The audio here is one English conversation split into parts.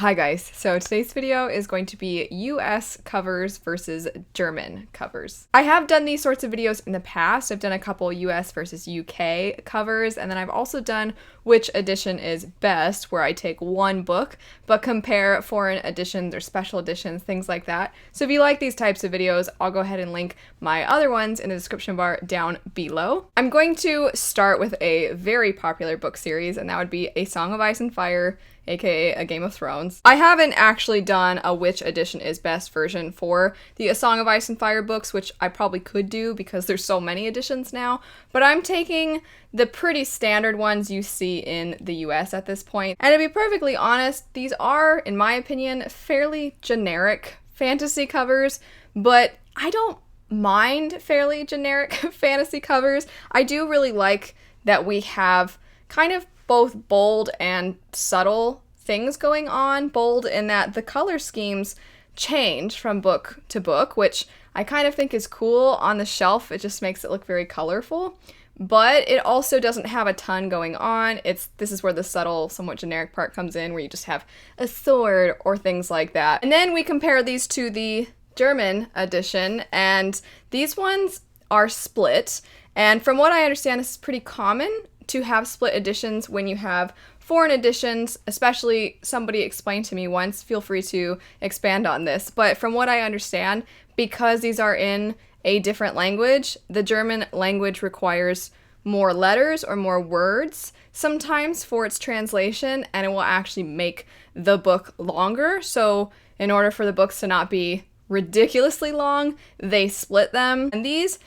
Hi guys, so today's video is going to be US covers versus German covers. I have done these sorts of videos in the past. I've done a couple US versus UK covers, and then I've also done which edition is best, where I take one book but compare foreign editions or special editions, things like that. So if you like these types of videos, I'll go ahead and link my other ones in the description bar down below. I'm going to start with a very popular book series, and that would be A Song of Ice and Fire, aka A Game of Thrones. I haven't actually done a which edition is best version for the A Song of Ice and Fire books, which I probably could do because there's so many editions now, but I'm taking the pretty standard ones you see in the US at this point. And to be perfectly honest, these are, in my opinion, fairly generic fantasy covers, but I don't mind fairly generic fantasy covers. I do really like that we have kind of both bold and subtle things going on. Bold in that the color schemes change from book to book, which I kind of think is cool. On the shelf, it just makes it look very colorful, but it also doesn't have a ton going on. This is where the subtle, somewhat generic part comes in, where you just have a sword or things like that. And then we compare these to the German edition, and these ones are split. And from what I understand, this is pretty common to have split editions when you have foreign editions, especially somebody explained to me once. Feel free to expand on this. But from what I understand, because these are in a different language, the German language requires more letters or more words sometimes for its translation, and it will actually make the book longer. So in order for the books to not be ridiculously long, they split them. And these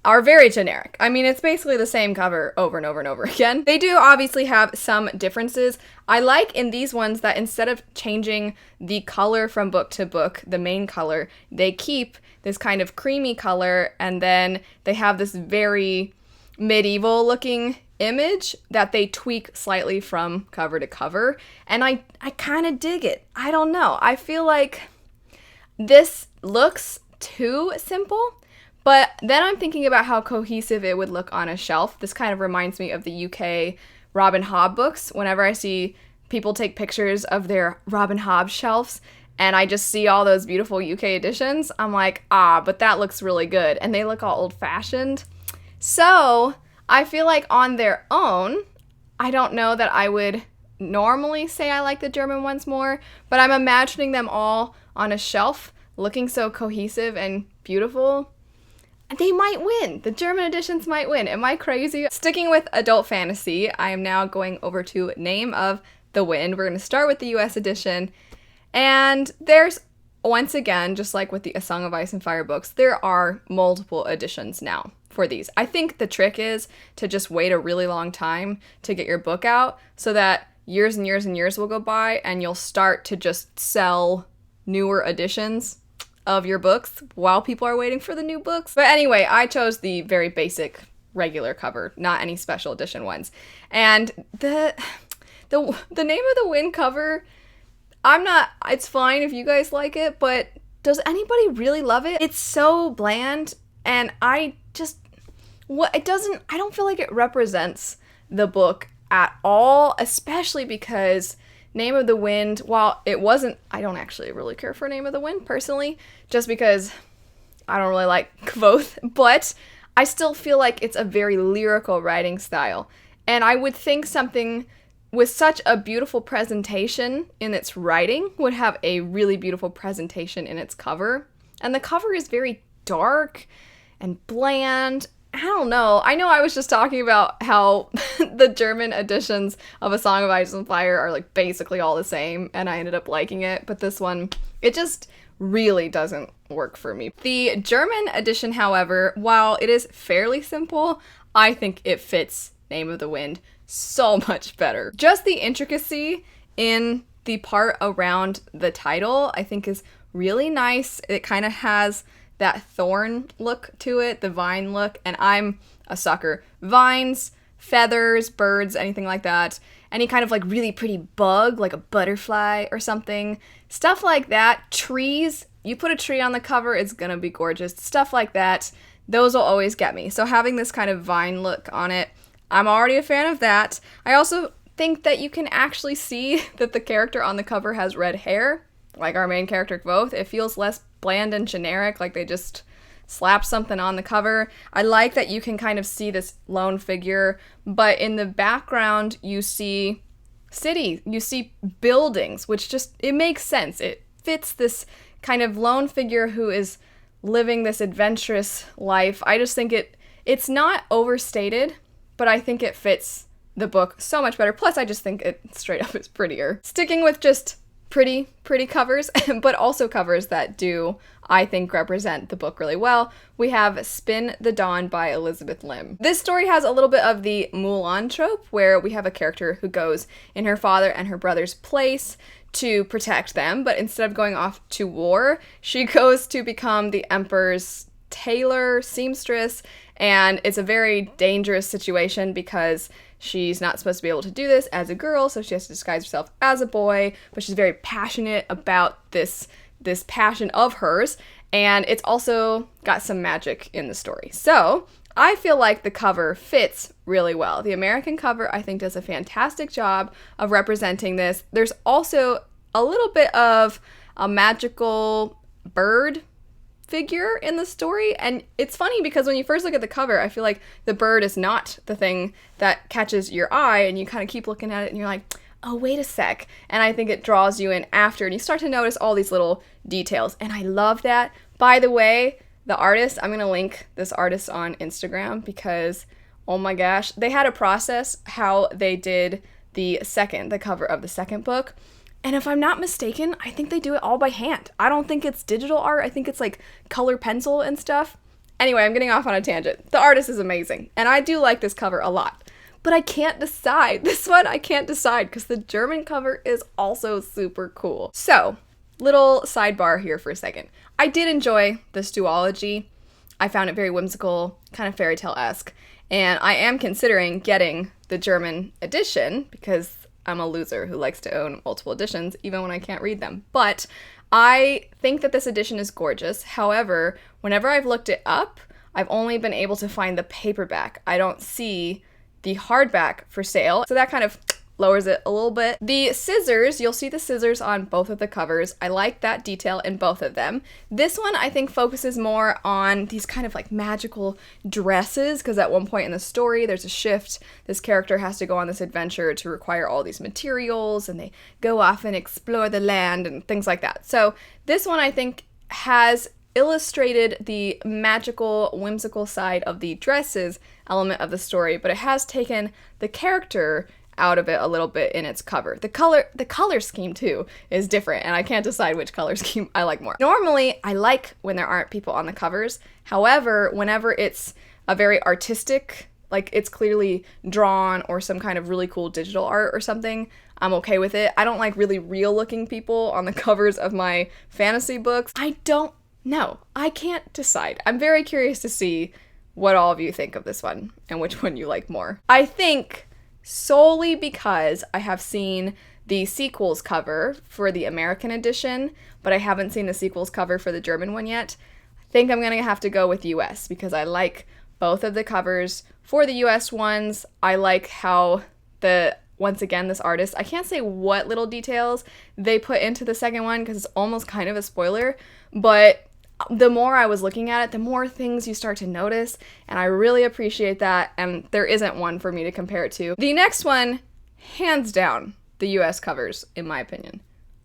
are very generic. I mean, it's basically the same cover over and over and over again. They do obviously have some differences. I like in these ones that instead of changing the color from book to book, the main color, they keep this kind of creamy color, and then they have this very medieval looking image that they tweak slightly from cover to cover. And I kind of dig it. I don't know. I feel like this looks too simple. But then I'm thinking about how cohesive it would look on a shelf. This kind of reminds me of the UK Robin Hobb books. Whenever I see people take pictures of their Robin Hobb shelves and I just see all those beautiful UK editions, I'm like, but that looks really good. And they look all old-fashioned. So I feel like on their own, I don't know that I would normally say I like the German ones more, but I'm imagining them all on a shelf looking so cohesive and beautiful. They might win. The German editions might win. Am I crazy? Sticking with adult fantasy, I am now going over to Name of the Wind. We're going to start with the US edition. And there's, once again, just like with the A Song of Ice and Fire books, there are multiple editions now for these. I think the trick is to just wait a really long time to get your book out so that years and years and years will go by and you'll start to just sell newer editions of your books while people are waiting for the new books. But anyway, I chose the very basic regular cover, not any special edition ones. And the Name of the Wind cover, it's fine if you guys like it, but does anybody really love it? It's so bland, and I don't feel like it represents the book at all, especially because Name of the Wind, while it wasn't, I don't actually really care for Name of the Wind personally, just because I don't really like Kvothe, but I still feel like it's a very lyrical writing style. And I would think something with such a beautiful presentation in its writing would have a really beautiful presentation in its cover. And the cover is very dark and bland. I don't know. I know I was just talking about how the German editions of A Song of Ice and Fire are like basically all the same, and I ended up liking it, but this one, it just really doesn't work for me. The German edition, however, while it is fairly simple, I think it fits Name of the Wind so much better. Just the intricacy in the part around the title, I think, is really nice. It kind of has that thorn look to it, the vine look, and I'm a sucker. Vines, feathers, birds, anything like that. Any kind of like really pretty bug, like a butterfly or something. Stuff like that. Trees. You put a tree on the cover, it's gonna be gorgeous. Stuff like that. Those will always get me. So having this kind of vine look on it, I'm already a fan of that. I also think that you can actually see that the character on the cover has red hair, like our main character both. It feels less bland and generic, like they just slapped something on the cover. I like that you can kind of see this lone figure, but in the background you see city, you see buildings, which just, it makes sense. It fits this kind of lone figure who is living this adventurous life. I just think it's not overstated, but I think it fits the book so much better. Plus, I just think it straight up is prettier. Sticking with just pretty covers, but also covers that do, I think, represent the book really well, we have Spin the Dawn by Elizabeth Lim. This story has a little bit of the Mulan trope, where we have a character who goes in her father and her brother's place to protect them, but instead of going off to war, she goes to become the emperor's tailor, seamstress, and it's a very dangerous situation because she's not supposed to be able to do this as a girl, so she has to disguise herself as a boy, but she's very passionate about this passion of hers, and it's also got some magic in the story. So I feel like the cover fits really well. The American cover, I think, does a fantastic job of representing this. There's also a little bit of a magical bird figure in the story, and it's funny because when you first look at the cover, I feel like the bird is not the thing that catches your eye, and you kind of keep looking at it and you're like, oh, wait a sec, and I think it draws you in after, and you start to notice all these little details, and I love that. By the way, the artist, I'm gonna link this artist on Instagram because, oh my gosh, they had a process how they did the cover of the second book. And if I'm not mistaken, I think they do it all by hand. I don't think it's digital art. I think it's like color pencil and stuff. Anyway, I'm getting off on a tangent. The artist is amazing, and I do like this cover a lot. But I can't decide. This one I can't decide because the German cover is also super cool. So, little sidebar here for a second. I did enjoy this duology. I found it very whimsical, kind of fairy tale-esque, and I am considering getting the German edition because I'm a loser who likes to own multiple editions, even when I can't read them. But I think that this edition is gorgeous. However, whenever I've looked it up, I've only been able to find the paperback. I don't see the hardback for sale, so that kind of lowers it a little bit. The scissors, you'll see the scissors on both of the covers. I like that detail in both of them. This one, I think, focuses more on these kind of like magical dresses, because at one point in the story, there's a shift. This character has to go on this adventure to require all these materials, and they go off and explore the land and things like that. So this one, I think, has illustrated the magical, whimsical side of the dresses element of the story, but it has taken the character out of it a little bit in its cover. The color scheme too is different, and I can't decide which color scheme I like more. Normally, I like when there aren't people on the covers. However, whenever it's a very artistic, like it's clearly drawn or some kind of really cool digital art or something, I'm okay with it. I don't like really real looking people on the covers of my fantasy books. I don't know. I can't decide. I'm very curious to see what all of you think of this one and which one you like more. I think solely because I have seen the sequels cover for the American edition, but I haven't seen the sequels cover for the German one yet. I think I'm gonna have to go with US because I like both of the covers. For the US ones, I like how once again, this artist, I can't say what little details they put into the second one because it's almost kind of a spoiler, but the more I was looking at it, the more things you start to notice, and I really appreciate that, and there isn't one for me to compare it to. The next one, hands down, the US covers, in my opinion,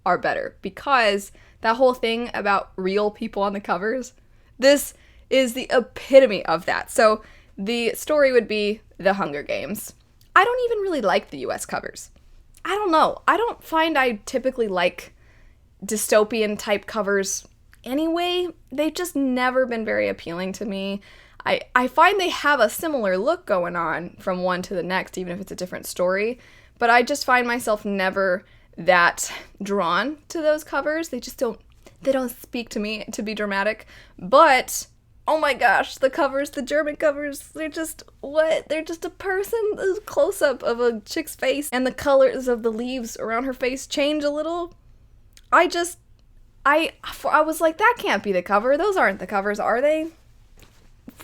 are better, because that whole thing about real people on the covers, this is the epitome of that. So the story would be The Hunger Games. I don't even really like the US covers. I don't know. I don't find I typically like dystopian type covers anyway. They've just never been very appealing to me. I find they have a similar look going on from one to the next, even if it's a different story, but I just find myself never that drawn to those covers. They don't speak to me to be dramatic. But oh my gosh, the covers, the German covers, they're just what? They're just a person, a close-up of a chick's face, and the colors of the leaves around her face change a little. I was like, that can't be the cover. Those aren't the covers, are they?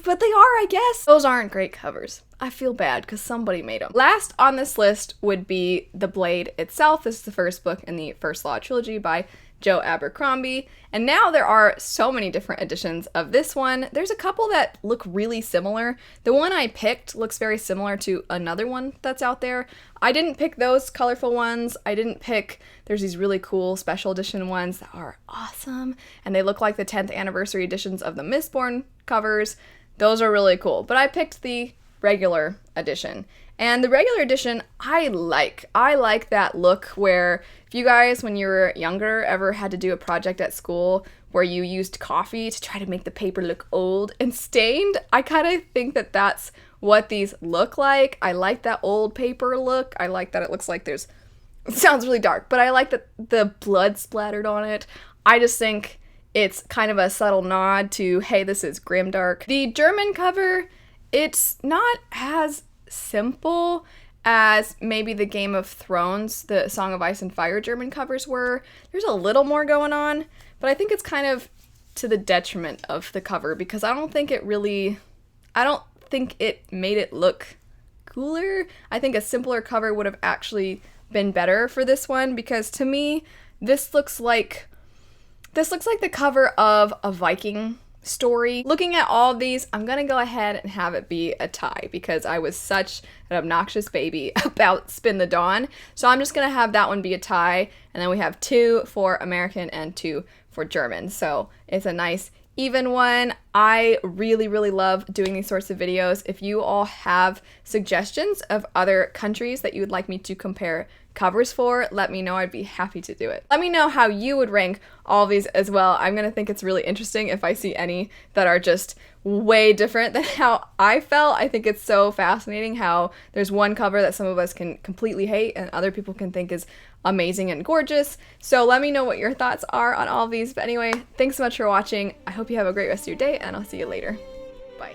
But they are, I guess. Those aren't great covers. I feel bad because somebody made them. Last on this list would be The Blade itself. This is the first book in the First Law trilogy by Joe Abercrombie. And now there are so many different editions of this one. There's a couple that look really similar. The one I picked looks very similar to another one that's out there. I didn't pick those colorful ones. There's these really cool special edition ones that are awesome. And they look like the 10th anniversary editions of the Mistborn covers. Those are really cool. But I picked the regular edition. And the regular edition, I like that look where if you guys, when you were younger, ever had to do a project at school where you used coffee to try to make the paper look old and stained, I kind of think that that's what these look like. I like that old paper look. I like that it looks like it sounds really dark, but I like that the blood splattered on it. I just think it's kind of a subtle nod to, hey, this is grimdark. The German cover, it's not as simple as maybe the Game of Thrones, the Song of Ice and Fire German covers were. There's a little more going on, but I think it's kind of to the detriment of the cover because I don't think it made it look cooler. I think a simpler cover would have actually been better for this one because to me, this looks like the cover of a Viking story. Looking at all of these, I'm gonna go ahead and have it be a tie because I was such an obnoxious baby about Spin the Dawn. So I'm just gonna have that one be a tie, and then we have 2 for American and 2 for German. So it's a nice even one. I really, really love doing these sorts of videos. If you all have suggestions of other countries that you would like me to compare covers for, let me know. I'd be happy to do it. Let me know how you would rank all of these as well. I'm gonna think it's really interesting if I see any that are just way different than how I felt. I think it's so fascinating how there's one cover that some of us can completely hate and other people can think is amazing and gorgeous. So let me know what your thoughts are on all of these. But anyway, thanks so much for watching. I hope you have a great rest of your day and I'll see you later. Bye.